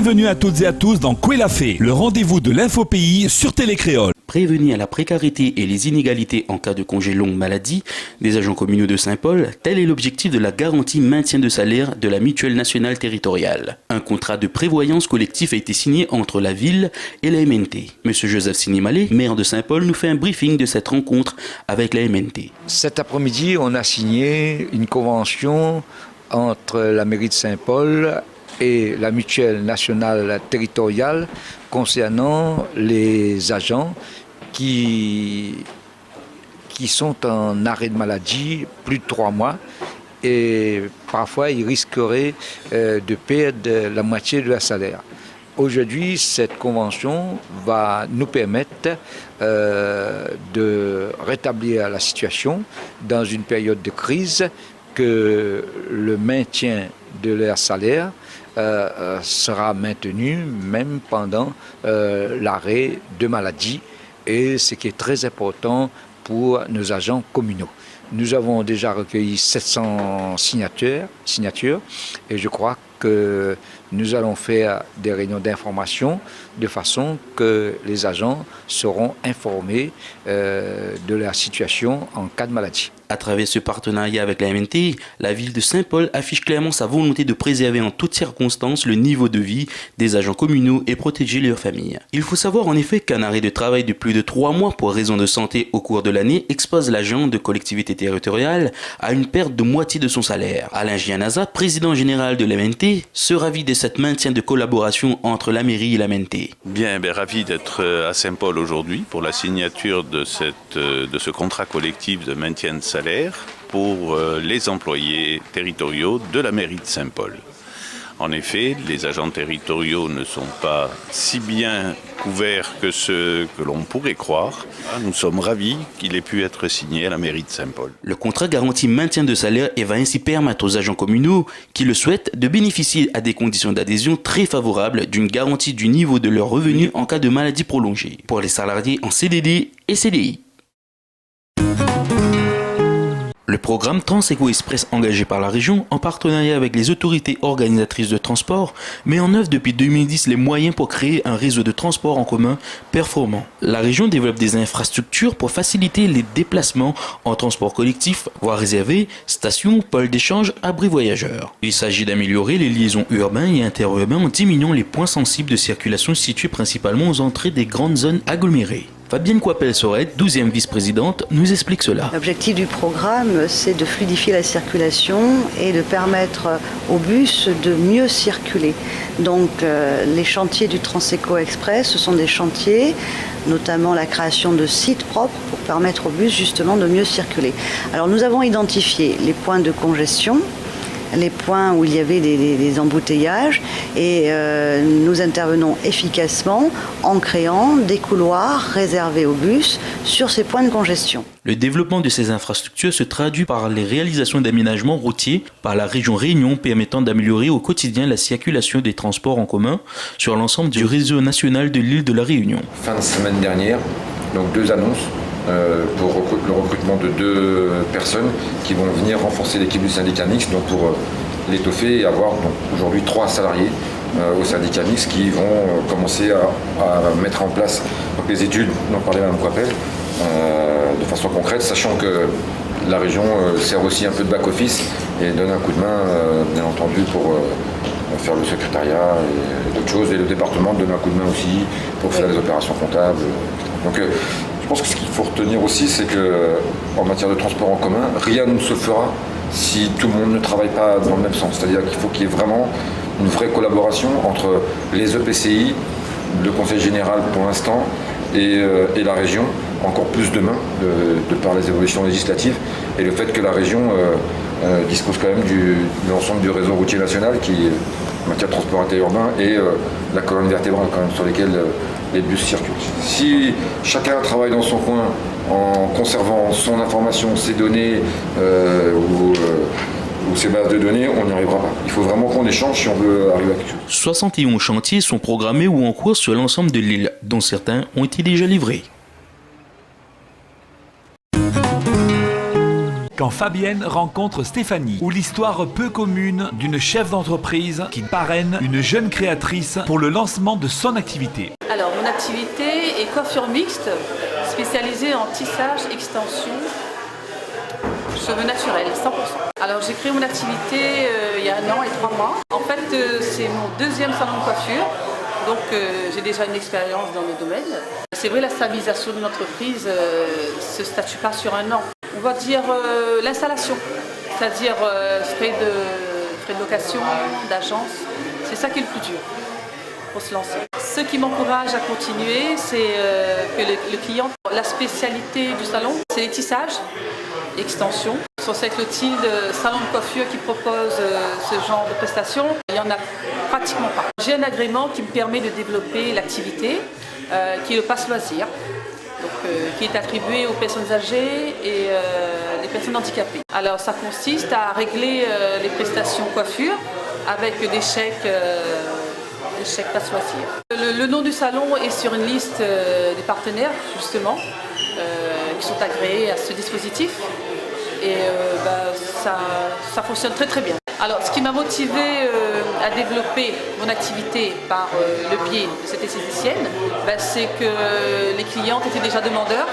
Bienvenue à toutes et à tous dans Kouelafé, le rendez-vous de l'infopays sur Télécréole. Prévenir la précarité et les inégalités en cas de congé longue maladie des agents communaux de Saint-Paul, tel est l'objectif de la garantie maintien de salaire de la Mutuelle nationale territoriale. Un contrat de prévoyance collectif a été signé entre la ville et la MNT. Monsieur Joseph Sinimalé, maire de Saint-Paul, nous fait un briefing de cette rencontre avec la MNT. Cet après-midi, on a signé une convention entre la mairie de Saint-Paul et la Mutuelle nationale territoriale concernant les agents qui sont en arrêt de maladie plus de 3 mois et parfois ils risqueraient de perdre la moitié de leur salaire. Aujourd'hui, cette convention va nous permettre de rétablir la situation dans une période de crise, que le maintien de leur salaire sera maintenu même pendant l'arrêt de maladie, et ce qui est très important pour nos agents communaux. Nous avons déjà recueilli 700 signatures et je crois que nous allons faire des réunions d'information de façon que les agents seront informés de leur situation en cas de maladie. À travers ce partenariat avec la MNT, la ville de Saint-Paul affiche clairement sa volonté de préserver en toutes circonstances le niveau de vie des agents communaux et protéger leurs familles. Il faut savoir en effet qu'un arrêt de travail de plus de 3 mois pour raison de santé au cours de l'année expose l'agent de collectivité territoriale à une perte de moitié de son salaire. Alain Gianaza, président général de la MNT, se ravit de cette maintien de collaboration entre la mairie et la MNT. Bien, ravi d'être à Saint-Paul aujourd'hui pour la signature de ce contrat collectif de maintien de salaire pour les employés territoriaux de la mairie de Saint-Paul. En effet, les agents territoriaux ne sont pas si bien couverts que ce que l'on pourrait croire. Nous sommes ravis qu'il ait pu être signé à la mairie de Saint-Paul. Le contrat garantit maintien de salaire et va ainsi permettre aux agents communaux qui le souhaitent de bénéficier à des conditions d'adhésion très favorables d'une garantie du niveau de leurs revenus en cas de maladie prolongée pour les salariés en CDD et CDI. Le programme Transeco Express engagé par la région en partenariat avec les autorités organisatrices de transport met en œuvre depuis 2010 les moyens pour créer un réseau de transport en commun performant. La région développe des infrastructures pour faciliter les déplacements en transport collectif, voies réservées, stations, pôles d'échange, abris voyageurs. Il s'agit d'améliorer les liaisons urbaines et interurbaines en diminuant les points sensibles de circulation situés principalement aux entrées des grandes zones agglomérées. Fabienne Coipel-Sorette, 12e vice-présidente, nous explique cela. L'objectif du programme, c'est de fluidifier la circulation et de permettre aux bus de mieux circuler. Donc les chantiers du Transeco Express, ce sont des chantiers, notamment la création de sites propres pour permettre aux bus justement de mieux circuler. Alors nous avons identifié les points de congestion, les points où il y avait des embouteillages et nous intervenons efficacement en créant des couloirs réservés aux bus sur ces points de congestion. Le développement de ces infrastructures se traduit par les réalisations d'aménagements routiers par la région Réunion permettant d'améliorer au quotidien la circulation des transports en commun sur l'ensemble du réseau national de l'île de la Réunion. Fin de semaine dernière, donc 2 annonces pour le recrutement de 2 personnes qui vont venir renforcer l'équipe du syndicat mixte, donc pour l'étoffer et avoir aujourd'hui 3 salariés au syndicat mixte qui vont commencer à mettre en place donc, les études dont parlait Mme Coipel de façon concrète, sachant que la région sert aussi un peu de back-office et donne un coup de main, bien entendu, pour faire le secrétariat et d'autres choses, et le département donne un coup de main aussi pour faire les opérations comptables. Donc, je pense que ce qu'il faut retenir aussi, c'est qu'en matière de transport en commun, rien ne se fera si tout le monde ne travaille pas dans le même sens. C'est-à-dire qu'il faut qu'il y ait vraiment une vraie collaboration entre les EPCI, le Conseil général pour l'instant, et la région, encore plus demain, de par les évolutions législatives, et le fait que la région dispose quand même de l'ensemble du réseau routier national qui, en matière de transport interurbain, et la colonne vertébrale quand même sur lesquelles les bus circulent. Si chacun travaille dans son coin en conservant son information, ses données ou ces bases de données, on n'y arrivera pas. Il faut vraiment qu'on échange si on veut arriver à quelque chose. 61 chantiers sont programmés ou en cours sur l'ensemble de l'île, dont certains ont été déjà livrés. Quand Fabienne rencontre Stéphanie, ou l'histoire peu commune d'une chef d'entreprise qui parraine une jeune créatrice pour le lancement de son activité. Alors, mon activité est coiffure mixte, spécialisée en tissage, extension, cheveux naturels, 100%. Alors, j'ai créé mon activité il y a 1 an et 3 mois. En fait, c'est mon 2e salon de coiffure, donc j'ai déjà une expérience dans le domaine. C'est vrai, la stabilisation d'une entreprise ne se statue pas sur 1 an. On va dire l'installation, c'est-à-dire frais de location, d'agence, c'est ça qui est le plus dur pour se lancer. Ce qui m'encourage à continuer, c'est que le client, la spécialité du salon, c'est les tissages, extensions. Sur cette lotille de salon de coiffure qui propose ce genre de prestations, il n'y en a pratiquement pas. J'ai un agrément qui me permet de développer l'activité, qui est le pass loisir. Donc, qui est attribué aux personnes âgées et les personnes handicapées. Alors ça consiste à régler les prestations coiffure avec des chèques passe loisir. Le nom du salon est sur une liste des partenaires justement qui sont agréés à ce dispositif et ça fonctionne très très bien. Alors, ce qui m'a motivée à développer mon activité par le biais de cette esthéticienne, c'est que les clientes étaient déjà demandeurs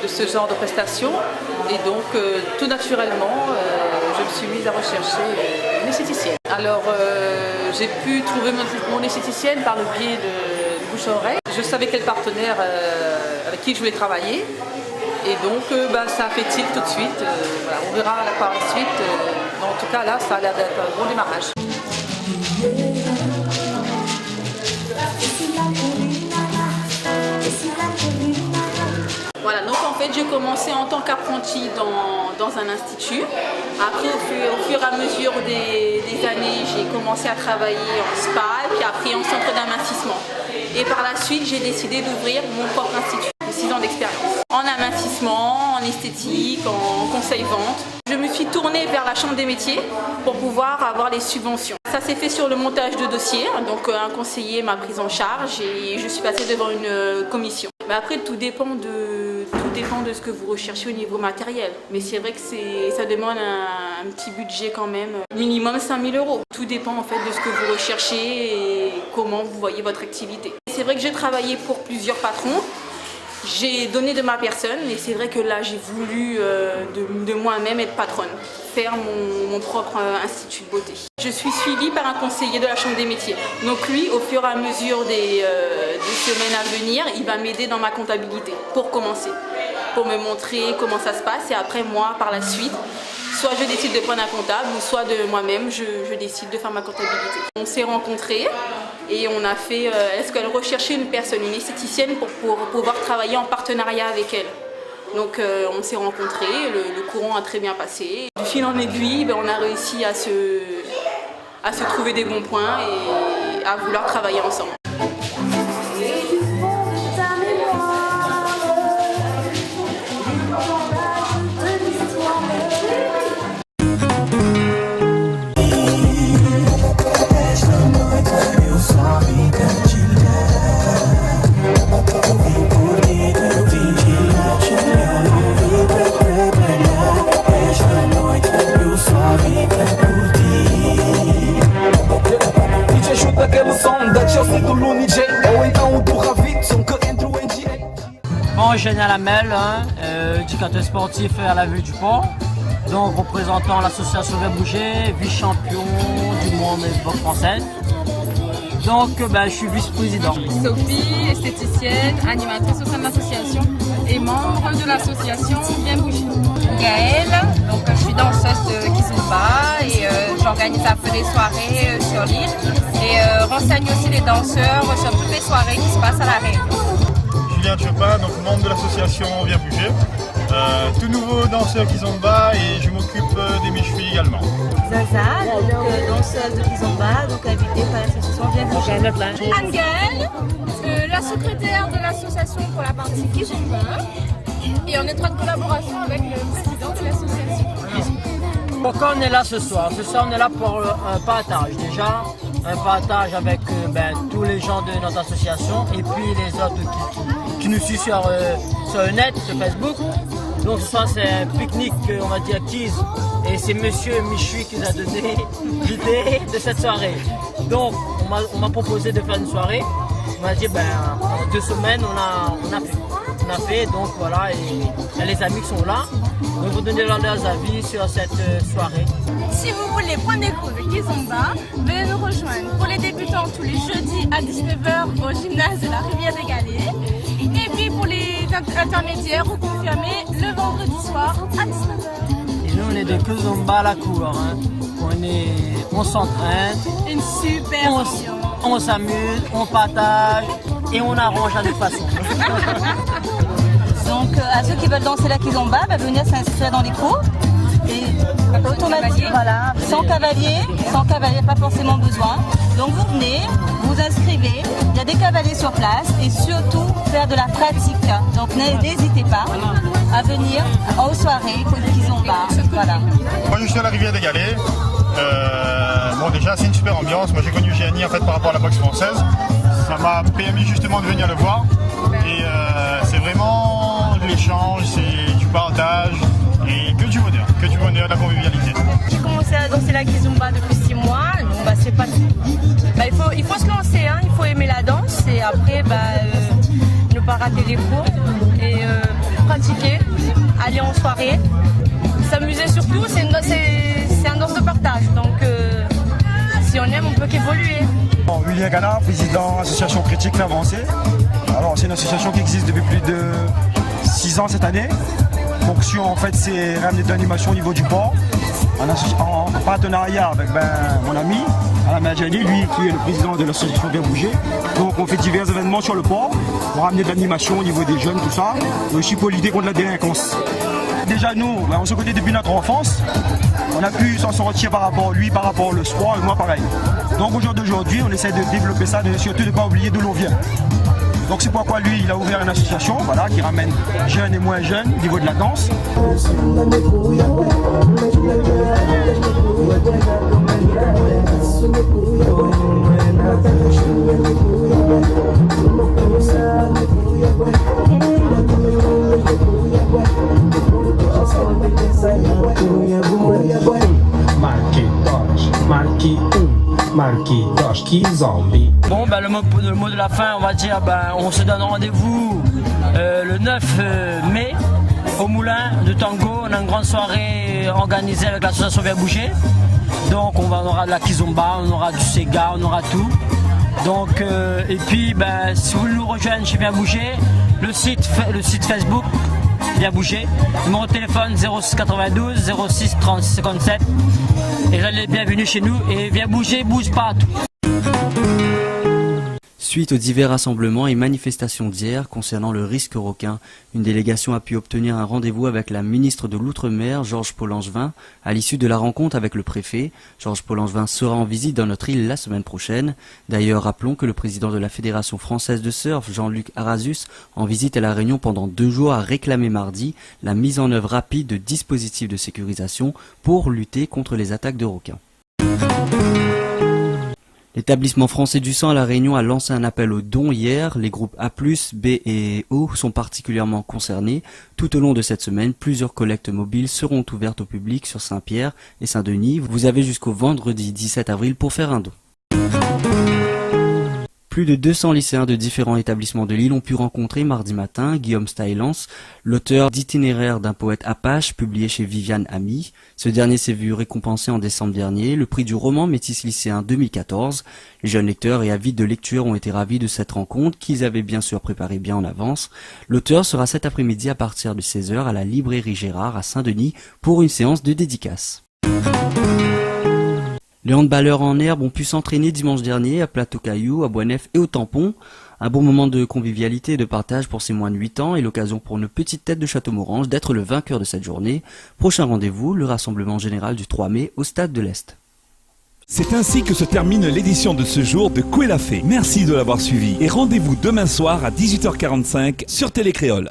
de ce genre de prestations. Et donc, tout naturellement, je me suis mise à rechercher une esthéticienne. Alors, j'ai pu trouver mon esthéticienne par le biais de bouche-oreille. Je savais quel partenaire avec qui je voulais travailler. Et donc, ça a fait tilt tout de suite. Voilà, on verra par la suite. En tout cas, là, ça a l'air d'être un bon démarrage. Voilà, donc en fait, j'ai commencé en tant qu'apprenti dans un institut. Après, au fur et à mesure des années, j'ai commencé à travailler en spa et puis après en centre d'amincissement. Et par la suite, j'ai décidé d'ouvrir mon propre institut. 6 ans d'expérience. En amincissement, en esthétique, en conseil-vente. Je me suis tournée vers la Chambre des métiers pour pouvoir avoir les subventions. Ça s'est fait sur le montage de dossiers, donc un conseiller m'a prise en charge et je suis passée devant une commission. Mais après, tout dépend de ce que vous recherchez au niveau matériel. Mais c'est vrai que ça demande un petit budget quand même, minimum 5 000 €. Tout dépend en fait de ce que vous recherchez et comment vous voyez votre activité. C'est vrai que j'ai travaillé pour plusieurs patrons. J'ai donné de ma personne et c'est vrai que là j'ai voulu de moi-même être patronne, faire mon propre institut de beauté. Je suis suivie par un conseiller de la Chambre des métiers. Donc lui, au fur et à mesure des semaines à venir, il va m'aider dans ma comptabilité pour commencer, pour me montrer comment ça se passe et après moi par la suite, soit je décide de prendre un comptable ou soit de moi-même je décide de faire ma comptabilité. On s'est rencontrés. Et on a fait, est-ce qu'elle recherchait une personne, une esthéticienne pour pouvoir travailler en partenariat avec elle. Donc on s'est rencontrés, le courant a très bien passé. Du fil en aiguille, on a réussi à se trouver des bons points et à vouloir travailler ensemble. Bon, Génial Amel, éducateur sportif à la Vue du Port, donc représentant l'association Vert Bouger, vice-champion du monde de l'époque française. Donc je suis vice-président. Sophie, esthéticienne, animatrice au sein de l'association et membre de l'association Bien Bouger. Gaëlle, donc je suis danseuse de Kizomba et j'organise un peu des soirées sur l'île et renseigne aussi les danseurs sur toutes les soirées qui se passent à la Réunion. Julien Chopin, donc membre de l'association Bien Bouger, tout nouveau danseur Kizomba et je m'occupe des méchouis également. Zaza, donc danseuse de Kizomba, donc invitée par l'association Bien Bouger. Anne-Gaëlle, la secrétaire de l'association pour la partie Kizomba et en étroite collaboration avec le président de l'association. Pourquoi on est là ce soir? Ce soir on est là pour un partage déjà, un partage avec tous les gens de notre association et puis les autres qui nous suivent sur le net, sur Facebook. Donc ce soir c'est un pique-nique, on va dire kids, et c'est monsieur Michui qui nous a donné l'idée de cette soirée. Donc on m'a proposé de faire une soirée. On m'a dit en 2 semaines on a fait, donc voilà, et il y a les amis qui sont là. Donc vous donner leurs avis sur cette soirée. Si vous voulez prendre des cours de Kizomba, venez nous rejoindre pour les débutants tous les jeudis à 19h au gymnase de la Rivière des Galets. Et puis pour les intermédiaires, vous confirmez le vendredi soir à 19h. Et nous on est de Kizomba à la cour. Hein. On s'entraîne. Une super ambiance. On s'amuse, on partage et on arrange à notre façon. Donc à ceux qui veulent danser la kizomba, venir s'inscrire dans les cours. Et automatique, voilà, sans cavalier, pas forcément besoin. Donc vous venez, vous inscrivez, il y a des cavaliers sur place et surtout faire de la pratique. Donc n'hésitez pas à venir aux soirées kizomba. Voilà. Moi je suis à la Rivière des Galets. Bon déjà c'est une super ambiance. Moi j'ai connu Gianni en fait par rapport à la boxe française. Ça m'a permis justement de venir le voir. Et c'est vraiment de l'échange, c'est du partage et que du bonheur, de la convivialité. J'ai commencé à danser la kizomba depuis 6 mois, donc c'est pas tout. Il faut se lancer, hein, il faut aimer la danse et après ne pas rater les cours et pratiquer, aller en soirée, s'amuser surtout, c'est un danse de partage, donc si on aime on peut qu'évoluer. William Gana, président Association Critique L'Avancée. Alors c'est une association qui existe depuis plus de 6 ans cette année. Fonction en fait c'est ramener de l'animation au niveau du port en partenariat avec mon ami Alain Adjani, lui qui est le président de l'association Bien Bouger. Donc on fait divers événements sur le port pour ramener de l'animation au niveau des jeunes, tout ça, et aussi pour lutter contre la délinquance. Déjà nous, on se connaît depuis notre enfance, on a pu s'en sortir par rapport à lui, par rapport au sport et moi pareil. Donc aujourd'hui on essaie de développer ça, de surtout ne pas oublier d'où l'on vient. Donc c'est pourquoi lui il a ouvert une association qui ramène jeunes et moins jeunes au niveau de la danse. Bon, le mot de la fin, on va dire, on se donne rendez-vous le 9 mai au Moulin de Tango. On a une grande soirée organisée avec l'association Bien Bouger. Donc on aura de la kizomba, on aura du Sega, on aura tout. Donc et puis si vous voulez nous rejoindre chez Bien Bouger, le site Facebook Bien Bouger, numéro de téléphone 06 92 06 36 57. Et vous êtes bienvenus chez nous et Bien Bouger, bouge partout. Suite aux divers rassemblements et manifestations d'hier concernant le risque requin, une délégation a pu obtenir un rendez-vous avec la ministre de l'Outre-mer, Georges Paul-Langevin, à l'issue de la rencontre avec le préfet. Georges Paul-Langevin sera en visite dans notre île la semaine prochaine. D'ailleurs, rappelons que le président de la Fédération française de surf, Jean-Luc Arasus, en visite à La Réunion pendant 2 jours, a réclamé mardi la mise en œuvre rapide de dispositifs de sécurisation pour lutter contre les attaques de requins. L'établissement français du sang à La Réunion a lancé un appel aux dons hier. Les groupes A+, B et O sont particulièrement concernés. Tout au long de cette semaine, plusieurs collectes mobiles seront ouvertes au public sur Saint-Pierre et Saint-Denis. Vous avez jusqu'au vendredi 17 avril pour faire un don. Plus de 200 lycéens de différents établissements de l'île ont pu rencontrer mardi matin Guillaume Stylance, l'auteur d'Itinéraire d'un poète apache publié chez Viviane Ami. Ce dernier s'est vu récompensé en décembre dernier, le prix du roman Métis lycéen 2014. Les jeunes lecteurs et avides de lecture ont été ravis de cette rencontre qu'ils avaient bien sûr préparée bien en avance. L'auteur sera cet après-midi à partir de 16h à la librairie Gérard à Saint-Denis pour une séance de dédicace. Les handballeurs en herbe ont pu s'entraîner dimanche dernier à Plateau-Caillou, à Boisnef et au Tampon. Un bon moment de convivialité et de partage pour ces moins de 8 ans et l'occasion pour une petite tête de Château-Morange d'être le vainqueur de cette journée. Prochain rendez-vous, le rassemblement général du 3 mai au Stade de l'Est. C'est ainsi que se termine l'édition de ce jour de Koué la Fée. Merci de l'avoir suivi et rendez-vous demain soir à 18h45 sur Télécréole.